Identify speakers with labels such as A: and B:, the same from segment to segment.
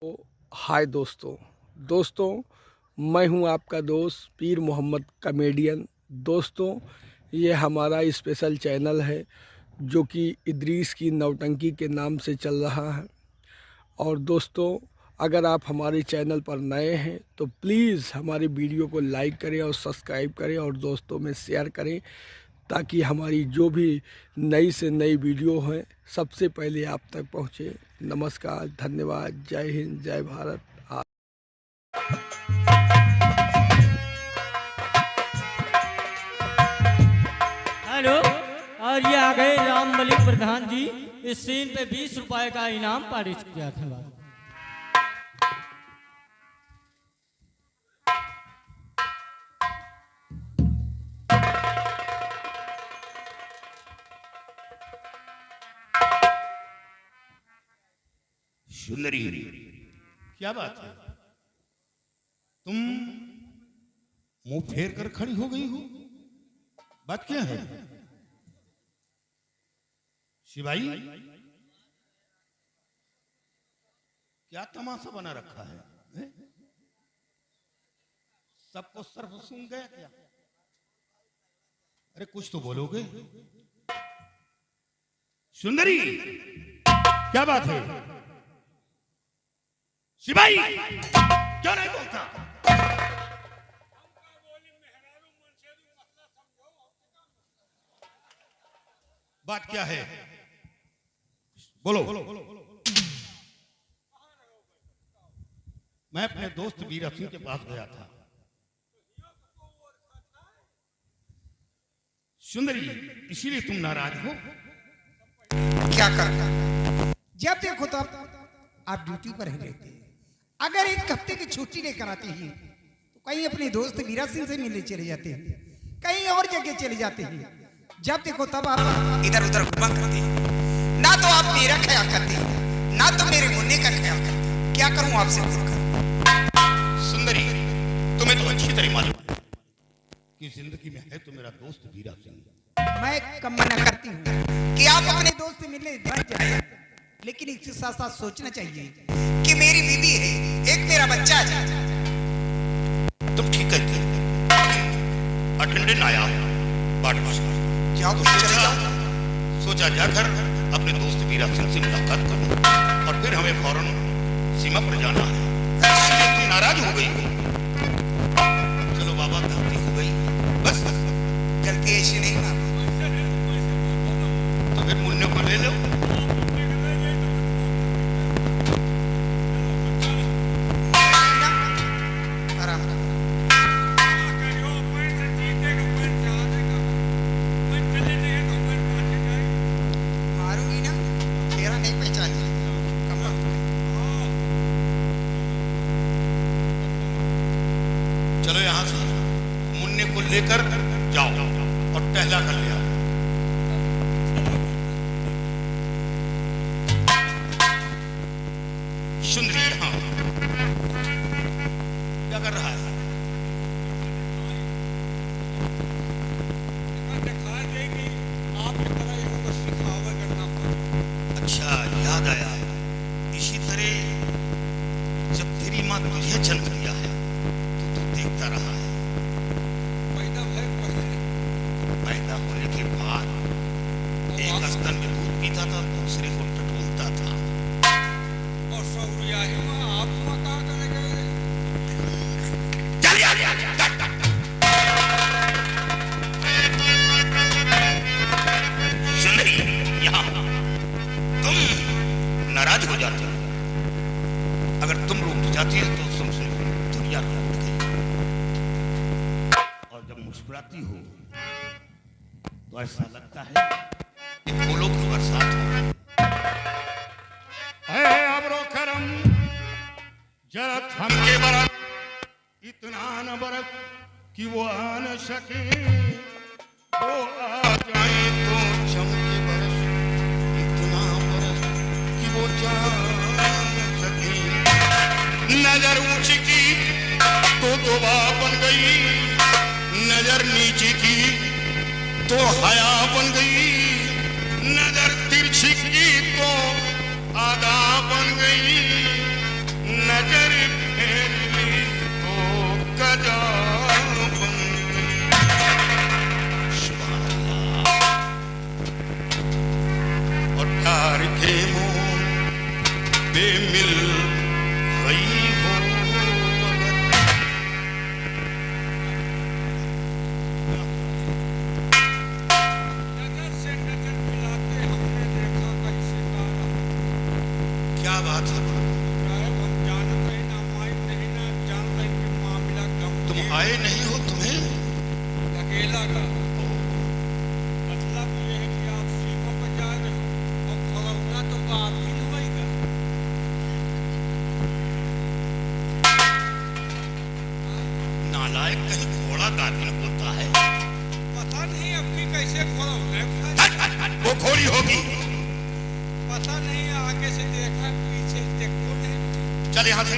A: हाय दोस्तों। दोस्तों, मैं हूं आपका दोस्त पीर मोहम्मद कॉमेडियन। दोस्तों, ये हमारा स्पेशल चैनल है जो कि इदरीस की नौटंकी के नाम से चल रहा है। और दोस्तों, अगर आप हमारे चैनल पर नए हैं तो प्लीज़ हमारी वीडियो को लाइक करें और सब्सक्राइब करें और दोस्तों में शेयर करें, ताकि हमारी जो भी नई से नई वीडियो हैं सबसे पहले आप तक पहुँचे। नमस्कार, धन्यवाद, जय हिंद, जय भारत।
B: हेलो। और ये आ गए राम मलिक प्रधान जी। इस सीन पे 20 रुपए का इनाम पारित किया था।
C: सुंदरी, क्या बात है? तुम मुंह फेर कर खड़ी हो गई हो, बात क्या है? शिवाई, क्या तमाशा बना रखा है? हैं? सबको सर्फ सूंघ गया क्या? अरे कुछ तो बोलोगे। सुंदरी, क्या बात है? शिवाई, क्यों नहीं बोलता? बात क्या है? बोलो। मैं अपने दोस्त वीरा सिंह के पास गया था। सुंदरी, इसीलिए तुम नाराज हो?
D: क्या करना, जब देखो तब आप ड्यूटी पर ही रहते हैं। अगर एक हफ्ते की छुट्टी लेकर आते हैं तो कहीं अपने दोस्त वीरा सिंह से मिलने चले जाते हैं, कहीं और जगह चले जाते हैं। जब देखो तब आप इधर उधर घुमा करते हैं। ना तो आप मेरा ख्याल करते हैं, ना तो मेरे मुन्ने का ख्याल करते हैं। क्या करूं आपसे बोलकर?
C: सुंदरी, तुम्हें तो अच्छी तरह मालूम है कि जिंदगी में है तो मेरा दोस्त वीरा सिंह।
D: मैं कम मना करती हूँ कि आप अपने दोस्त से मिलने बच जाए, लेकिन इसके साथ साथ सोचना चाहिए कि मेरी बीवी है, एक मेरा बच्चा है।
C: तुम ठीक कहते हो। अटेंडेंट आया,
D: जाओ तो चले जाओ।
C: सोचा जाकर अपने दोस्त वीरा सिंह से मुलाकात करूं और फिर हमें फौरन सीमा पर जाना है। इसलिए तुम नाराज हो गई हो। चलो बाबा, गलती हो गई, बस।
D: गलती ऐसी नहीं माँ,
C: तो फिर मुन्ने को ले लो।
D: आराम करो। मारूंगी ना, तेरा नहीं पहचानी।
C: चलो यहाँ से मुन्ने को लेकर जाओ और टहला कर ले आओ। सुंदरी, यहाँ क्या कर रहा है? अच्छा, याद आया। इसी तरह जब तेरी माँ तुझे जन्म दिया है तो तू देखता रहा है। पैदा होने के बाद एक स्तन में दूध पीता था, दूसरे को टटोलता था। चल यार, सुंदरी, यहाँ तुम नाराज हो जाती हो। अगर तुम रूठ जाती है तो समझो दुनिया रूठ गई। और जब मुस्कुराती हो तो ऐसा लगता है कि फूलों की बरसात हो। अबरो करम जरा थमके बरस, इतना न बरस कि वो आ न सके। वो आ जाए तो चमके बरस, इतना बरस कि वो जा न सके। नजर ऊंची की तो तौबा बन गई, नजर नीची की तो हया बन गई, नजर तिरछी की तो आदा बन गई, गई हो
E: नजर से नजर मिलाते हमने देखा कैसे तारा।
C: क्या बात है?
E: साहब हम जानते ना माई नहीं ना जानते कि मामला
C: तुम
E: गंभीर
C: आए नहीं हो, तुम्हें
E: अकेला का मतलब ये है कि आप सीमा पर जा रहे हो और खड़ौना तो आप ही होएगा।
C: नालायक, कहीं घोड़ा गाभिन होता है?
E: पता नहीं अब की कैसे खड़ौना
C: वो घोड़ी होगी।
E: पता नहीं आगे से देखा पीछे देखो नहीं।
C: चल यहाँ से।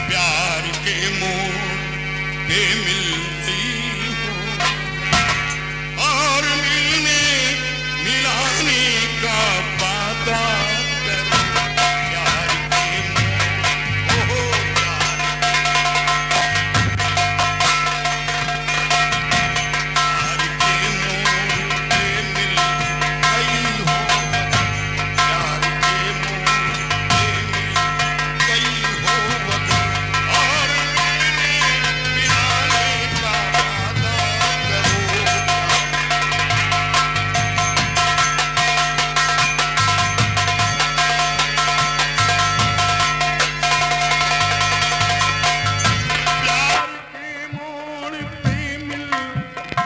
C: प्यार के मोह पे मिल गई हो और मिलने मिलाने का वादा करो। प्यार के मोह, ओहो प्यार के मोह पे मिल गई हो। प्यार के मोह पे मिल गई हो और मिलने मिलाने का वादा करो। प्यार के मोड़ पे मिल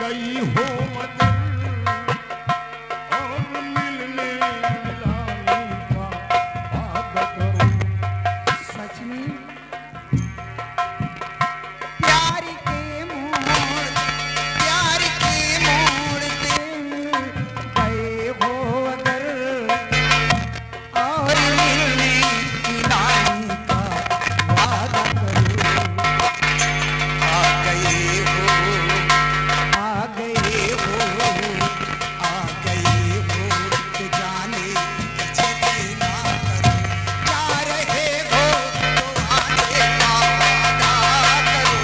C: गई हो मगर और मिलने मिलाने का वादा करो।
D: सच में प्यार के मोड़ पे मिल गए हो अगर और मिलने मिलाने का वादा करो। आ गए हो तो जाने पीछे ना करो। जा रहे हो तो आने का वादा करो।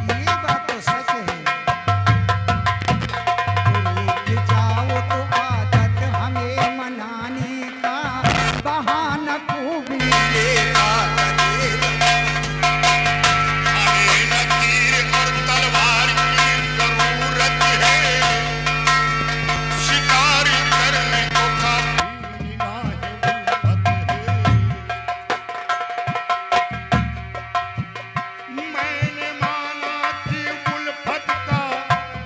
D: ये बात तो सच है। रूठ जाओ तो आदत हमें मनाने का बहाना खूब मिलेगा करेगा।
C: हमें न तीर और तलवार की जरूरत है, शिकार करने को काफी निगाहें उल्फत है। मैंने माना कि उल्फत का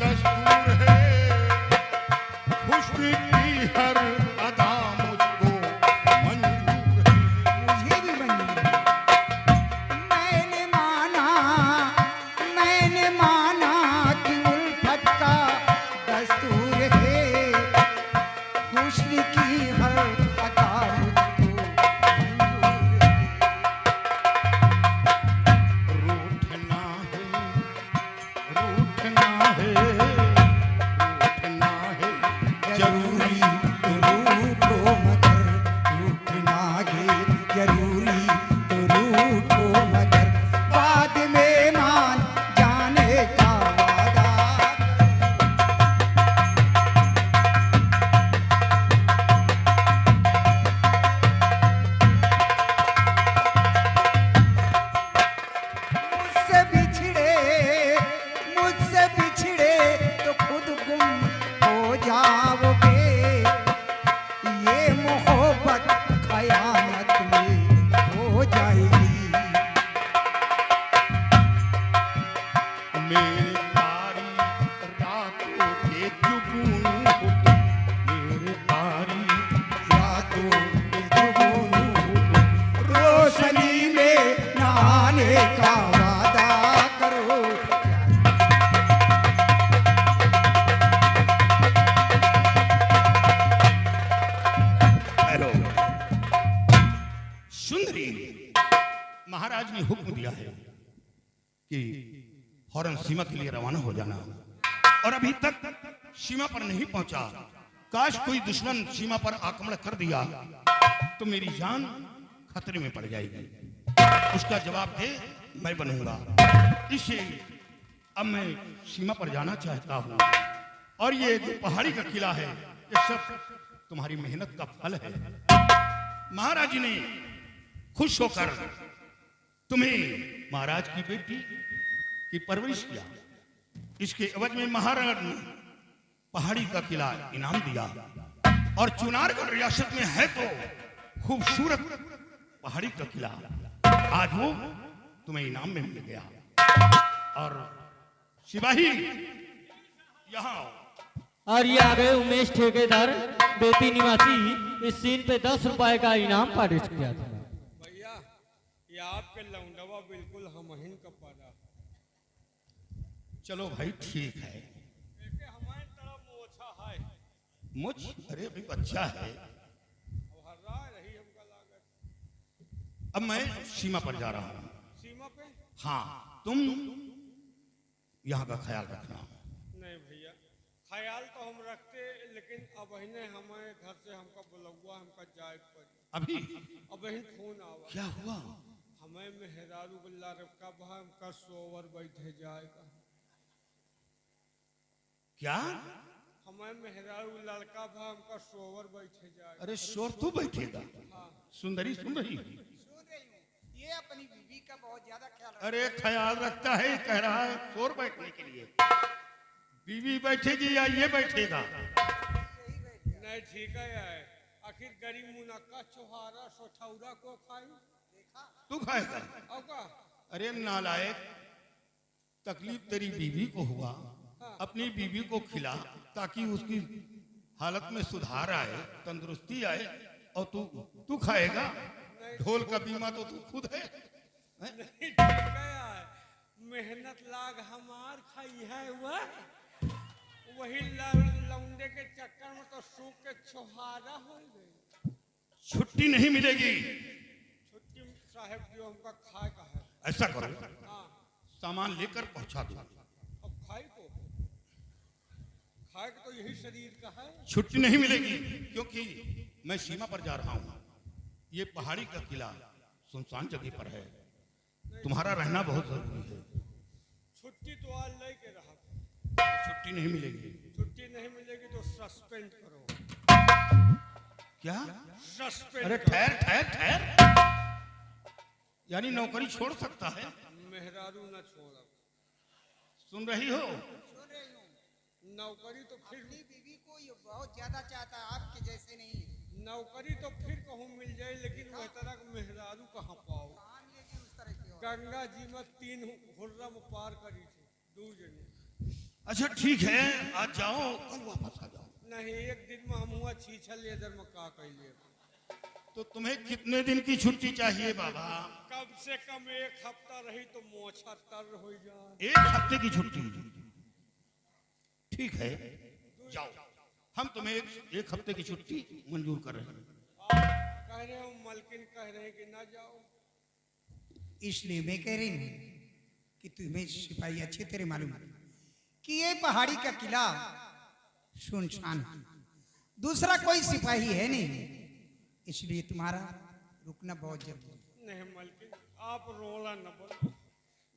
C: दस्तूर है, हुस्न की हर अदा मुझको मंजूर है।
D: मुझे भी मंजूर है। मैंने माना कि उल्फत का दस्तूर है। हुस्न की हर अदा मुझको मंजूर है।
C: रूठना है जरूरी।
D: तो रूठो मगर रूठना है जरूरी। तो रूठो मगर बाद में मान जाने का वादा। मुझसे बिछड़े तो खुद गुम हो जाओगे। ये मोहब्बत कयामत में हो जाएगी।
C: मेरे तारी रातों के जुगनू हो तुम, मेरे तारी
D: रातों के जुगनू रोशनी में नहाने का वादा
C: कि फौरन सीमा के लिए रवाना हो जाना, और अभी तक सीमा पर नहीं पहुंचा। काश कोई दुश्मन सीमा पर आक्रमण कर दिया तो मेरी जान खतरे में पड़ जाएगी। उसका जवाब दे मैं बनूंगा। इसलिए अब मैं सीमा पर जाना चाहता हूं, और ये जो पहाड़ी का किला है ये सब तुम्हारी मेहनत का फल है। महाराज ने खुश होकर तुम्हें महाराज की बेटी की परवरिश किया। इसके एवज में महाराज ने पहाड़ी का किला इनाम दिया, और चुनारगढ़ रियासत में है तो खूबसूरत पहाड़ी का किला, आज वो तुम्हें इनाम में मिल गया। और सिपाही यहाँ आओ।
B: और ये आ गए उमेश ठेकेदार बेती निवासी। इस सीन पे 10 रुपए का इनाम पारित किया था।
E: भैया ये आपके लौंडवा बिल्कुल हमहिन का पारा।
C: चलो भाई ठीक है।
E: देखे हमारे तरफ मोछा है,
C: मुझ अरे अभी बच्चा है।
E: अब हर्रा रही हमका लागत।
C: अब मैं सीमा पर जा रहा हूँ।
E: सीमा पे
C: हाँ, तुम यहाँ का ख्याल रखना।
E: नहीं भैया, ख्याल तो हम रखते, लेकिन अब ने हमारे घर से हमका बुलवा हमका जाए पर
C: अभी
E: अब फोन आवा।
C: क्या हुआ?
E: हमें मेहरारू बल्ला रखा बहा हमका सोवर बैठे जाएगा।
C: क्या?
E: हमें मेहरारू लड़का बहा हमका सोवर बैठे जाएगा।
C: अरे शोर तू बैठेगा? सुंदरी सुन रही है?
D: सुन रही हूँ, ये अपनी बीवी का बहुत ज्यादा ख्याल रखता
C: अरे ख्याल रखता है, कह रहा है शोर बैठने के लिए। बीवी बैठेगी या ये बैठेगा?
E: नहीं ठीक है यार, आखिर गरीब मुनक्का चोहारा सोठौरा को खाई
C: तू खाएगा?
E: और का
C: अरे नालायक, तकलीफ तेरी बीवी को हुआ, अपनी बीवी को खिला ताकि उसकी हालत में सुधार आए, तंदुरुस्ती आए, और तू खाएगा? ढोल का बीमा तो तू खुद है।
E: नहीं ठीक है यार, मेहनत लाग हमार खाई है वही लौंडे के चक्कर में तो सूख के छोहारा हो गई।
C: छुट्टी नहीं मिलेगी।
E: छुट्टी साहब जो हमका खाए का है।
C: ऐसा करो,
E: हाँ
C: सामान लेकर पहुंचा दो।
E: अब खाए को तो यही शरीर का है।
C: छुट्टी नहीं मिलेगी क्योंकि मैं सीमा पर जा रहा हूँ। ये पहाड़ी का किला सुनसान जगह पर है, तुम्हारा रहना बहुत जरूरी है।
E: छुट्टी तो आज लेके रहा,
C: छुट्टी नहीं मिलेगी।
E: छुट्टी नहीं मिलेगी तो सस्पेंड करो।
C: क्या?
E: सस्पेंड
C: अरे
E: करो।
C: ठहर ठहर ठहर, यानी नौकरी छोड़ सकता है?
E: मेहरारू न छोड़ा।
C: सुन रही हो?
D: सुन रही हूँ,
E: नौकरी तो फिर
D: अपनी बीवी को ये बहुत ज्यादा चाहता है, आपके जैसे नहीं।
E: नौकरी तो फिर कहूँ मिल जाए, लेकिन वह तरह का मेहरारू कहाँ पाओ।
D: कहाँ मिलेगी उस तरह की और?
E: गंगा जी में 3 हुर्रम पार करी थी, 2 जने।
C: अच्छा ठीक है, आज जाओ, कल वापस आ जाओ।
E: नहीं, एक दिन में हम हुआ छीछल लेदर में का कैलिए।
C: तो तुम्हें कितने दिन की छुट्टी चाहिए बाबा?
E: कम से कम 1 हफ्ता रही तो मोछा तर हो जाए।
C: 1 हफ्ते की छुट्टी? ठीक है, जाओ, हम तुम्हें एक हफ्ते की छुट्टी मंजूर कर रहे हैं।
E: कह रहे हो मलकिन कह रहे हैं कि ना जाओ।
D: इसलिए मैं कह रही हूँ कि तुम्हें सिपाही अच्छे तेरे मालूम है कि ये पहाड़ी का किला सुनसान है, दूसरा कोई सिपाही है नहीं, इसलिए तुम्हारा रुकना बहुत जरूरी है।
E: नहीं मलकिन, आप रोला न बोलो।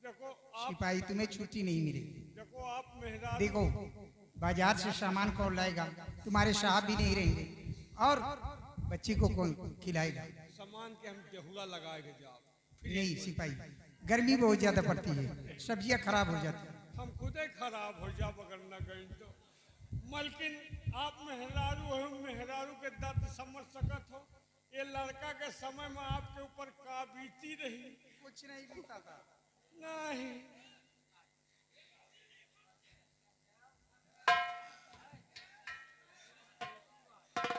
E: देखो आप
D: सिपाही तुम्हें छुट्टी नहीं मिलेगी।
E: देखो आप मेहरारू।
D: देखो, बाजार से सामान कौन लाएगा? तुम्हारे साहब भी नहीं रहेंगे, और बच्ची को कौन खिलाएगा?
E: सामान के हम देहुला लगाए के जाओ।
D: नहीं सिपाही, गर्मी बहुत ज्यादा पड़ती है, सब्जियां खराब हो जाती है।
E: हम खुदे खराब हो जाओ अगर न गई तो। मलकिन आप मेहरारू हो, मेहरारू के दर्द समझ सकत हो। ये लड़का के समय में आपके ऊपर का बीती रही?
D: कुछ नहीं बीता था।
E: नहीं,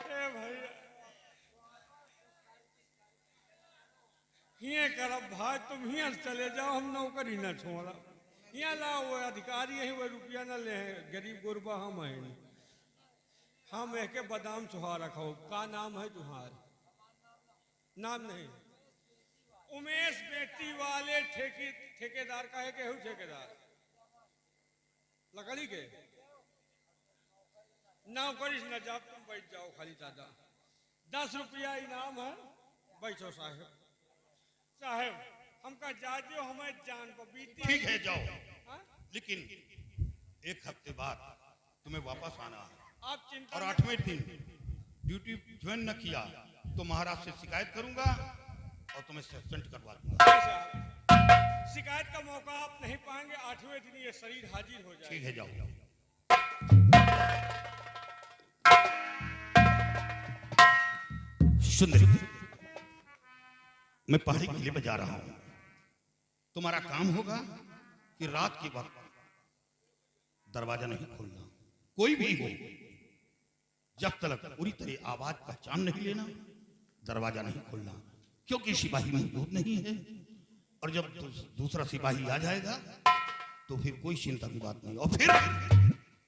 E: ए भैया हिये करब भाई, तुम हिया चले जाओ, हम नौकरी न छोड़ा। यहाँ लाओ, वो अधिकारी है, वो रुपया न ले, गरीब गुरबा हम है। हम एक बादाम चुहा रखो। का नाम है तुम्हारा? नाम नहीं, उमेश बेटी वाले ठेकेदार का है केहू ठेकेदार लकड़ी के नौकरी न जाओ तुम बैठ जाओ खाली दादा 10 रुपया इनाम है बैठो साहेब साहेब हमका जाजो हमें जान पर बीती
C: ठीक है जाओ,
E: हाँ?
C: लेकिन 1 हफ्ते बाद तुम्हें वापस आना है
E: आप चिंता
C: और
E: न-
C: 8वें दिन ड्यूटी ज्वाइन न किया तो महाराज से शिकायत करूंगा और तुम्हें सस्पेंड करवा दूंगा।
E: नहीं साहब, शिकायत का मौका आप नहीं पाएंगे 8वें दिन ये शरीर हाजिर हो
C: ठीक
E: जाएगा।
C: है जाओ। सुंदरी, मैं पहाड़ी किले पर जा रहा हूं। तुम्हारा काम होगा कि रात के वक्त दरवाजा नहीं खोलना, कोई भी हो, जब तक पूरी तरह आवाज पहचान नहीं लेना दरवाजा नहीं खोलना, क्योंकि सिपाही मौजूद नहीं है और जब दूसरा सिपाही आ जाएगा तो फिर कोई चिंता की बात नहीं। और फिर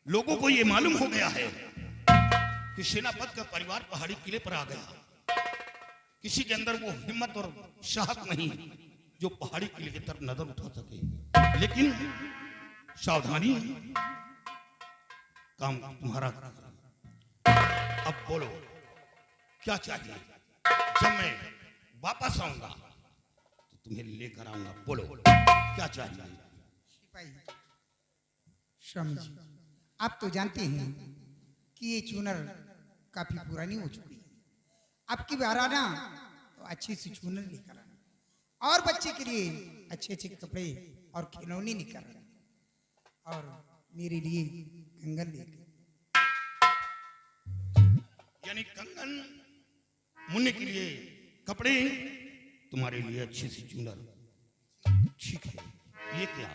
C: लोगों को यह मालूम हो गया है कि सेनापति का परिवार पहाड़ी किले पर आ गया। किसी के अंदर वो हिम्मत और साहस नहीं जो पहाड़ी किले की तरफ नजर उठा सके। लेकिन सावधानी, काम तुम्हारा। अब बोलो क्या चाहिए? जब मैं वापस आऊंगा तो तुम्हें लेकर आऊंगा। बोलो क्या चाहिए?
D: सिपाही स्वामी जी, आप तो जानते हैं कि ये चूनर काफी पुरानी हो चुकी है। आपकी बार आना तो अच्छी सी चूनर लेकर आना और बच्चे के लिए अच्छे अच्छे कपड़े और खिलौने लेकर आना और मेरे लिए कंगन लेकर।
C: यानी कंगन, मुन्ने के लिए कपड़े, तुम्हारे लिए अच्छी सी चूनर। ठीक है, ये क्या?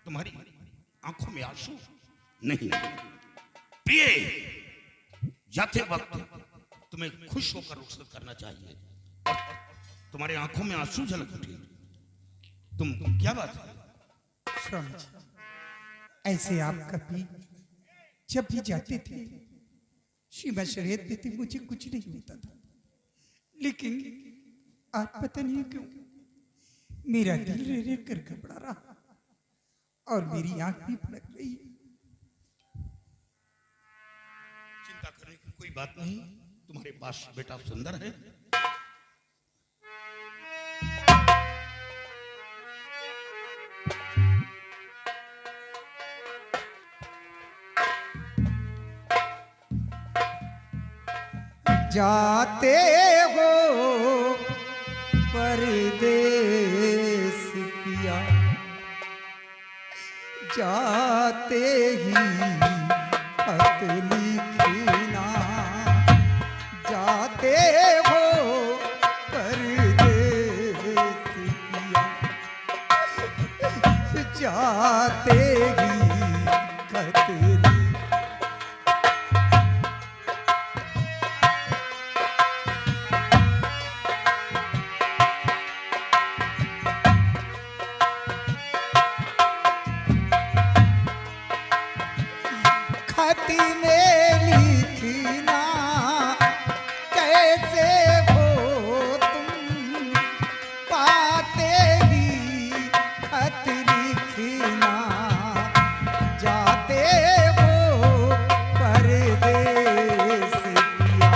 C: तुम्हारी आंखों में आंसू नहीं? प्रिय, जाते वक्त तुम्हें खुश होकर रुखसत करना चाहिए और तुम्हारे आंखों में आंसू झलक उठे। तुम क्या बात है?
D: स्वामी जी, ऐसे आप कभी जब भी जाते थे सीमा शरीयत में थे, मुझे कुछ नहीं होता था, लेकिन आज पता नहीं क्यों मेरा दिल रह रह कर घबरा रहा और मेरी आंख भी फड़क रही है।
C: चिंता करने की कोई बात नहीं, तुम्हारे पास बेटा सुंदर है।
D: जाते हो परदेस पिया, जाते ही खत लिखना, जाते हो परदेस पिया, जाते ही खत लिखना। खत में लिखना कैसे हो तुम, पाते ही खत लिखना, जाते हो परदेस पिया,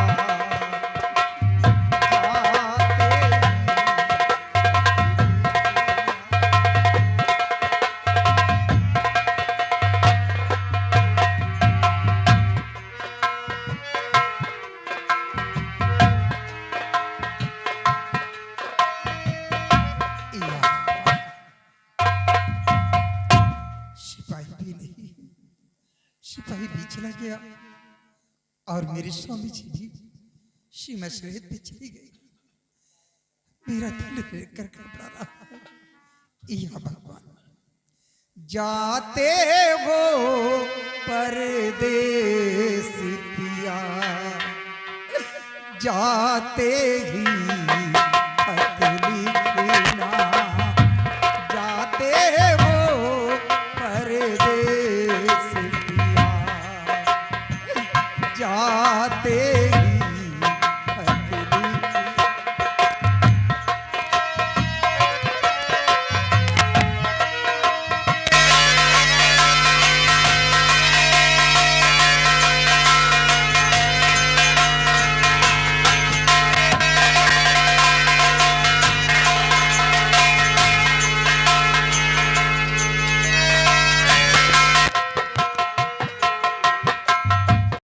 D: सिपाही भी नहीं, सिपाही भी चला गया और मेरे स्वामी जी भी सीमा शरीयत पे चली गई। मेरा दिल लेकर घबरा रहा है। या भगवान, जाते हो परदेस पिया, जाते ही